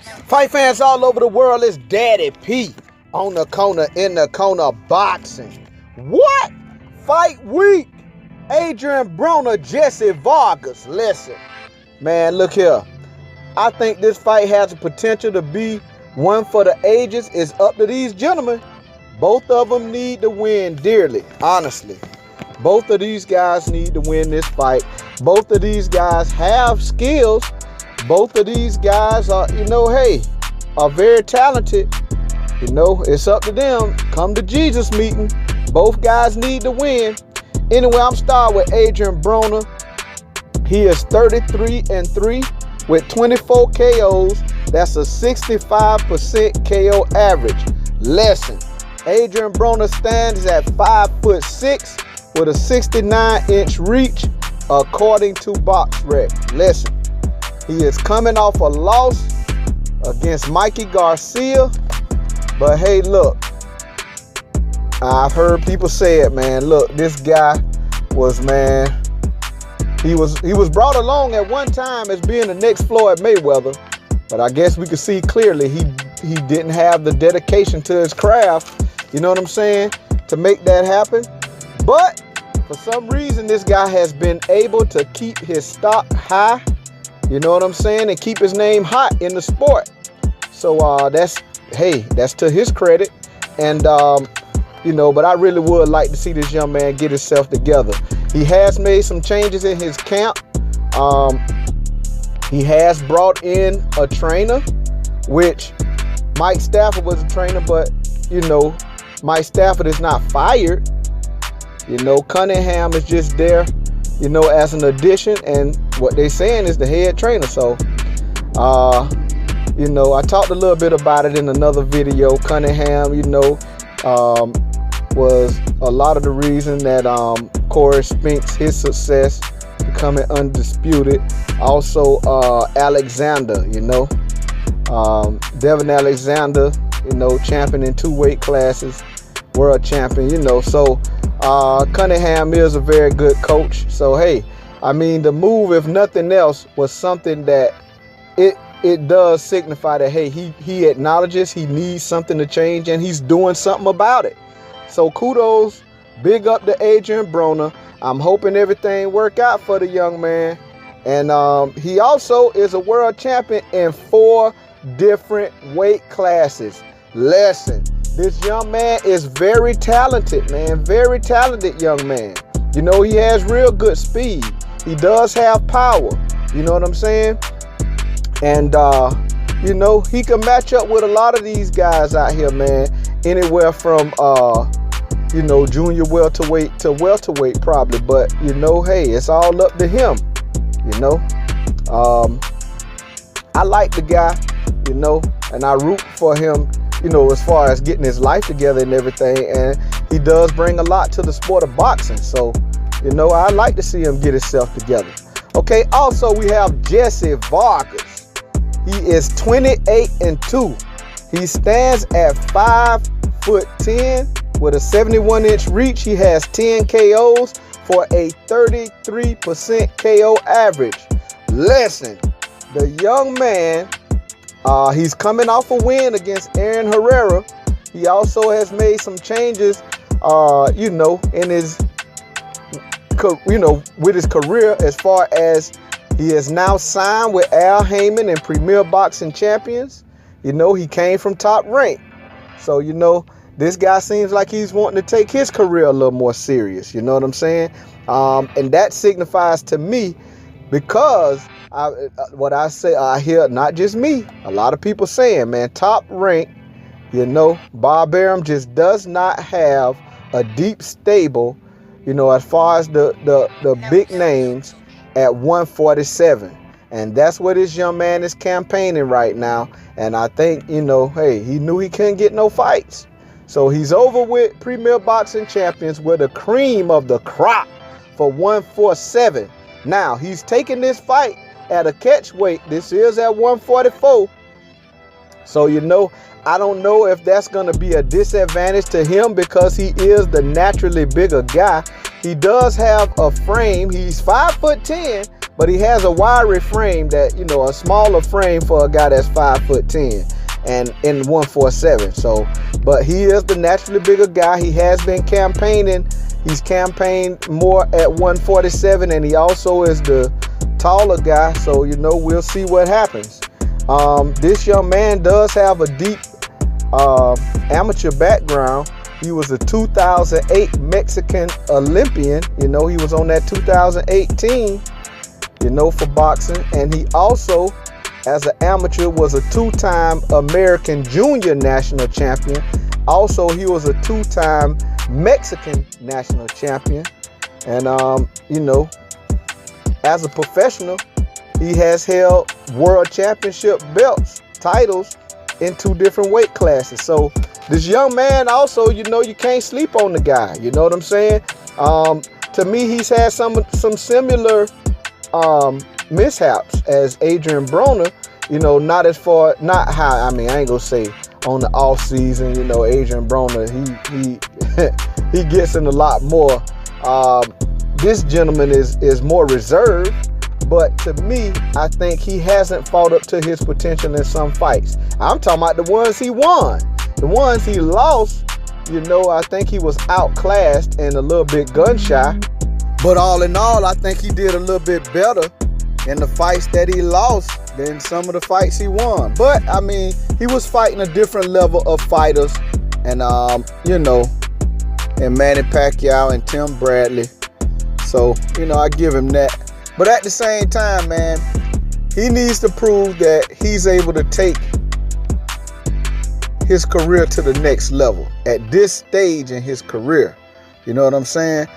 Fight fans all over the world, it's Daddy P on the corner, in the corner, boxing. What? Fight week. Adrien Broner, Jessie Vargas. Listen, man, look here. I think this fight has the potential to be one for the ages. It's up to these gentlemen. Both of them need to win dearly, honestly. Both of these guys need to win this fight. Both of these guys have skills. Both of these guys are, are very talented. It's up to them. Come to Jesus meeting. Both guys need to win. Anyway, I'm starting with Adrien Broner. He is 33-3 with 24 KOs. That's a 65% KO average. Listen, Adrien Broner stands at 5'6" with a 69-inch reach, according to BoxRec. Listen, he is coming off a loss against Mikey Garcia. But hey, look, I've heard people say it, man. Look, this guy was, he was brought along at one time as being the next Floyd Mayweather. But I guess we could see clearly he didn't have the dedication to his craft, you know what I'm saying, to make that happen. But for some reason, this guy has been able to keep his stock high, you know what I'm saying, and keep his name hot in the sport. So that's to his credit. And but I really would like to see this young man get himself together. He has made some changes in his camp. He has brought in a trainer, which Mike Stafford was a trainer, but Mike Stafford is not fired. Cunningham is just there, as an addition, and what they're saying is the head trainer. So, I talked a little bit about it in another video. Cunningham, was a lot of the reason that Corey Spinks, his success, becoming undisputed. Also, Alexander, Devin Alexander, champion in 2 weight classes, world champion, so Cunningham is a very good coach. So, hey, the move, if nothing else, was something that it does signify that, hey, he acknowledges he needs something to change and he's doing something about it. So kudos, big up to Adrien Broner. I'm hoping everything work out for the young man. And he also is a world champion in 4 different weight classes. Listen, this young man is very talented, man. Very talented young man. He has real good speed. He does have power. You know what I'm saying? And, he can match up with a lot of these guys out here, man. Anywhere from, junior welterweight to welterweight probably. But, hey, it's all up to him, I like the guy, and I root for him, as far as getting his life together and everything. And he does bring a lot to the sport of boxing. So, I like to see him get himself together. Okay, also we have Jessie Vargas. He is 28-2. He stands at 5'10" with a 71-inch reach. He has 10 KOs for a 33% KO average. Listen, the young man, he's coming off a win against Aaron Herrera. He also has made some changes, in his, with his career, as far as he is now signed with Al Heyman and Premier Boxing Champions. He came from Top Rank. So, this guy seems like he's wanting to take his career a little more serious. You know what I'm saying? And that signifies to me, because I hear, not just me, a lot of people saying, man, Top Rank, Bob Arum just does not have a deep stable, as far as the big names at 147. And that's where this young man is campaigning right now. And I think, hey, he knew he couldn't get no fights. So he's over with Premier Boxing Champions with the cream of the crop for 147. Now, he's taking this fight at a catch weight. This is at 144. So, I don't know if that's going to be a disadvantage to him because he is the naturally bigger guy. He does have a frame. He's 5'10", but he has a wiry frame that, you know, a smaller frame for a guy that's 5'10" and in 147. So, but he is the naturally bigger guy. He has been campaigning. He's campaigned more at 147, and he also is the taller guy. So, you know, we'll see what happens. This young man does have a deep amateur background. He was a 2008 Mexican Olympian. You know, he was on that 2018, you know, for boxing. And he also, as an amateur, was a 2-time American Junior National Champion. Also, he was a 2-time Mexican National Champion. And, you know, as a professional, he has held world championship belts, titles in 2 different weight classes. So this young man also, you know, you can't sleep on the guy. You know what I'm saying? To me, he's had some similar mishaps as Adrien Broner. You know, not how, I mean, I ain't gonna say on the off season. You know, Adrien Broner, he he gets in a lot more. This gentleman is more reserved. But to me, I think he hasn't fought up to his potential in some fights. I'm talking about the ones he won. The ones he lost, you know, I think he was outclassed and a little bit gun shy. But all in all, I think he did a little bit better in the fights that he lost than some of the fights he won. But, I mean, he was fighting a different level of fighters. And, you know, and Manny Pacquiao and Tim Bradley. So, you know, I give him that. But at the same time, man, he needs to prove that he's able to take his career to the next level at this stage in his career. You know what I'm saying?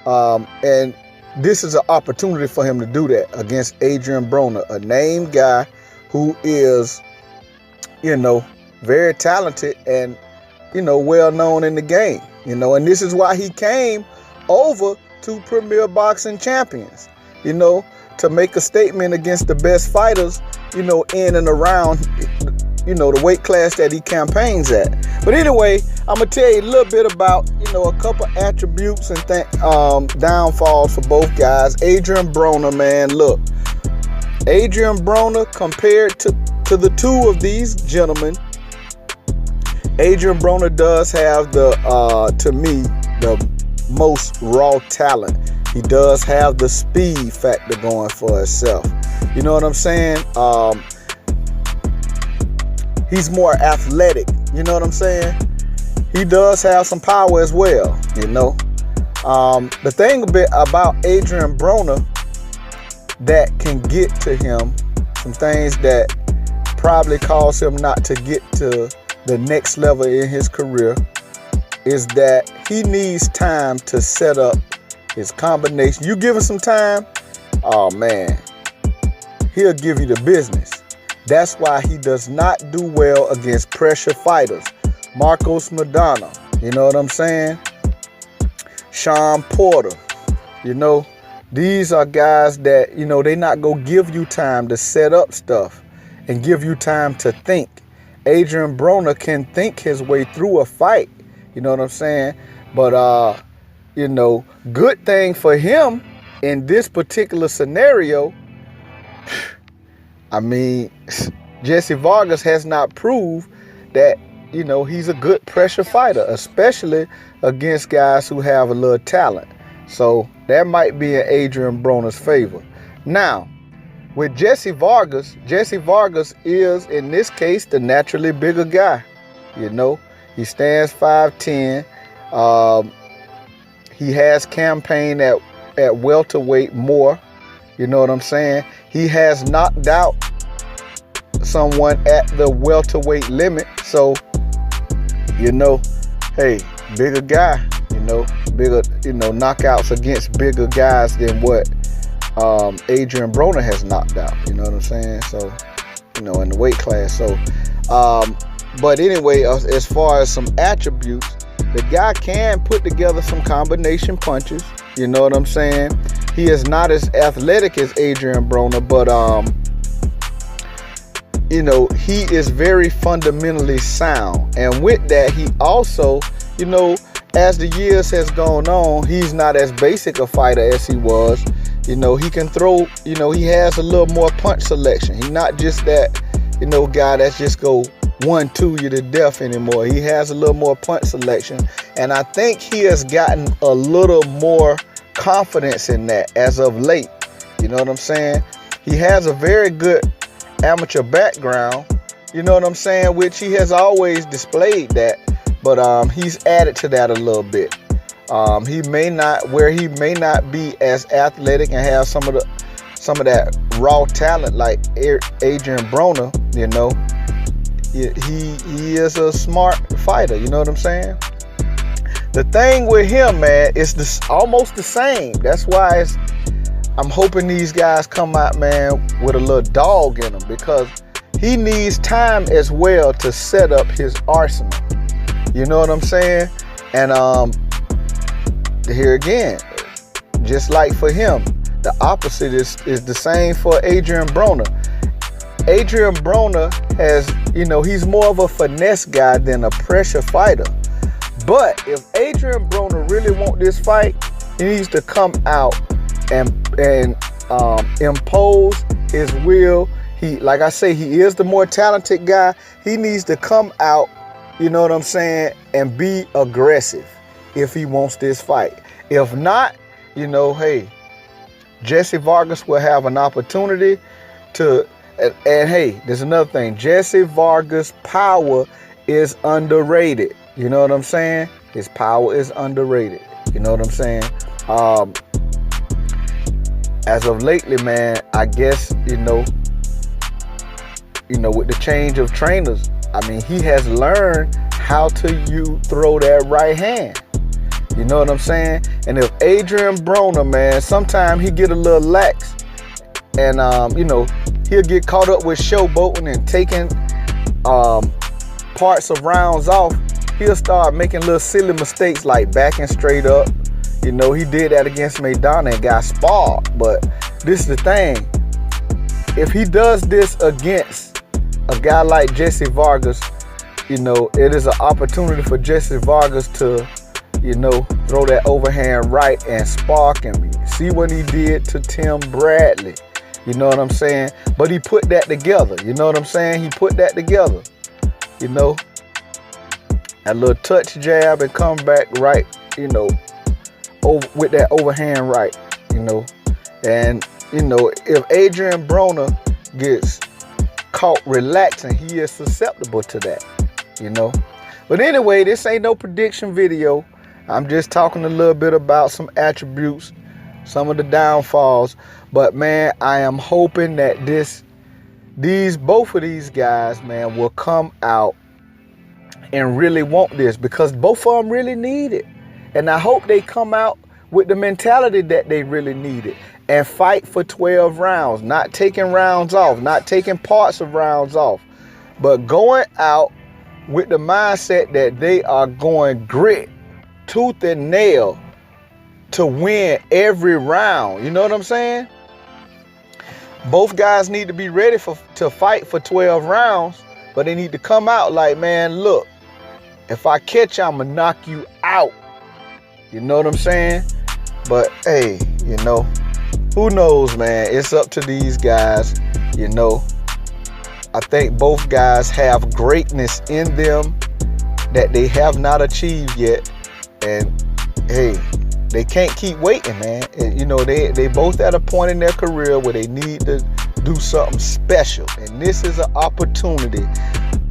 And this is an opportunity for him to do that against Adrien Broner, a named guy who is, you know, very talented and, you know, well known in the game. You know, and this is why he came over to Premier Boxing Champions. You know, to make a statement against the best fighters, you know, in and around, you know, the weight class that he campaigns at. But anyway, I'm going to tell you a little bit about, you know, a couple attributes and downfalls for both guys. Adrien Broner, man, look. Adrien Broner, compared to the 2 of these gentlemen, Adrien Broner does have the, to me, the most raw talent. He does have the speed factor going for himself. You know what I'm saying? He's more athletic. You know what I'm saying? He does have some power as well, you know. The thing about Adrien Broner that can get to him, some things that probably cause him not to get to the next level in his career, is that he needs time to set up his combination. You give him some time, oh man, he'll give you the business. That's why he does not do well against pressure fighters. Marcos Maidana, you know what I'm saying? Sean Porter, you know, these are guys that, you know, they not gonna give you time to set up stuff and give you time to think. Adrien Broner can think his way through a fight, you know what I'm saying? But you know, good thing for him in this particular scenario, I mean, Jessie Vargas has not proved that, you know, he's a good pressure fighter, especially against guys who have a little talent. So that might be in Adrien Broner's favor. Now, with Jessie Vargas is, in this case, the naturally bigger guy. You know, he stands 5'10". He has campaigned at welterweight more. You know what I'm saying? He has knocked out someone at the welterweight limit. So, you know, hey, bigger guy, you know, bigger, you know, knockouts against bigger guys than what Adrien Broner has knocked out. You know what I'm saying? So, you know, in the weight class. So, but anyway, as far as some attributes, the guy can put together some combination punches. You know what I'm saying? He is not as athletic as Adrien Broner, but you know, he is very fundamentally sound. And with that, he also, you know, as the years has gone on, he's not as basic a fighter as he was. You know, he can throw, you know, he has a little more punch selection. He's not just that, you know, guy that's just go 1-2 you to death anymore. He has a little more punch selection. And I think he has gotten a little more confidence in that as of late. You know what I'm saying? He has a very good amateur background, you know what I'm saying, which he has always displayed that, but he's added to that a little bit. He may not be as athletic and have some of that raw talent like Adrien Broner, you know. He is a smart fighter, you know what I'm saying? The thing with him, man, is almost the same. That's why I'm hoping these guys come out, man, with a little dog in them, because he needs time as well to set up his arsenal. You know what I'm saying? And here again, just like for him, the opposite is the same for Adrien Broner. Adrien Broner has, you know, he's more of a finesse guy than a pressure fighter. But if Adrien Broner really wants this fight, he needs to come out and impose his will. Like I say, he is the more talented guy. He needs to come out, you know what I'm saying, and be aggressive if he wants this fight. If not, you know, hey, Jessie Vargas will have an opportunity to, and hey, there's another thing. Jessie Vargas' power is underrated. You know what I'm saying? His power is underrated. You know what I'm saying? As of lately, man, I guess, you know, with the change of trainers, I mean, he has learned how to throw that right hand. You know what I'm saying? And if Adrien Broner, man, sometimes he get a little lax, and you know, he'll get caught up with showboating and taking parts of rounds off. He'll start making little silly mistakes like backing straight up. You know, he did that against Maidana and got sparred. But this is the thing. If he does this against a guy like Jessie Vargas, you know, it is an opportunity for Jessie Vargas to, you know, throw that overhand right and spark him. See what he did to Tim Bradley. You know what I'm saying? But he put that together. You know what I'm saying? He put that together. You know, a little touch jab and come back right, you know, with that overhand right, you know. And, you know, if Adrien Broner gets caught relaxing, he is susceptible to that, you know. But anyway, this ain't no prediction video. I'm just talking a little bit about some attributes, some of the downfalls. But man, I am hoping that both of these guys, man, will come out and really want this, because both of them really need it. And I hope they come out with the mentality that they really need it and fight for 12 rounds, not taking rounds off, not taking parts of rounds off, but going out with the mindset that they are going grit, tooth and nail to win every round. You know what I'm saying? Both guys need to be ready to fight for 12 rounds, but they need to come out like, man, look, if I catch you, I'm going to knock you out. You know what I'm saying? But, hey, you know, who knows, man? It's up to these guys, you know. I think both guys have greatness in them that they have not achieved yet. And, hey, they can't keep waiting, man. You know, they both at a point in their career where they need to do something special. And this is an opportunity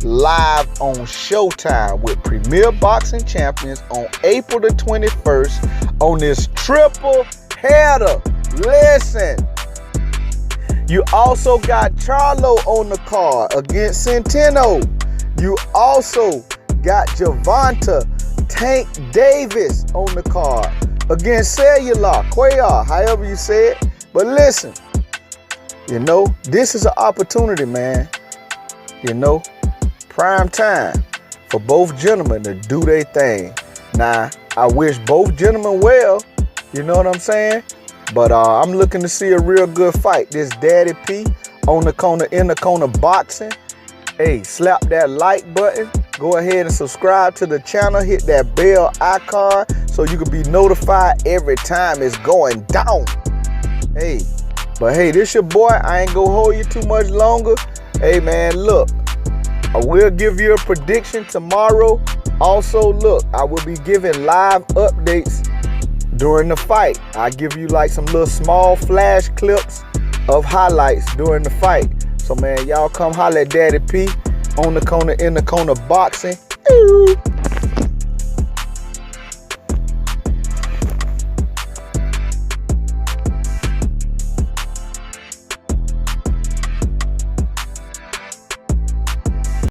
live on Showtime with Premier Boxing Champions on April the 21st on this triple header. Listen, you also got Charlo on the card against Centeno. You also got Gervonta Tank Davis on the card against Cuellar, however you say it. But listen, you know, this is an opportunity, man. You know, prime time for both gentlemen to do their thing. Now, I wish both gentlemen well, you know what I'm saying? But I'm looking to see a real good fight. This Daddy P on the corner, in the corner boxing. Hey, slap that like button. Go ahead and subscribe to the channel. Hit that bell icon so you can be notified every time it's going down. Hey, this your boy. I ain't gonna hold you too much longer. Hey, man, look. I will give you a prediction tomorrow. Also, look, I will be giving live updates during the fight. I give you like some little small flash clips of highlights during the fight. So, man, y'all come holler at Daddy P on the corner, in the corner boxing.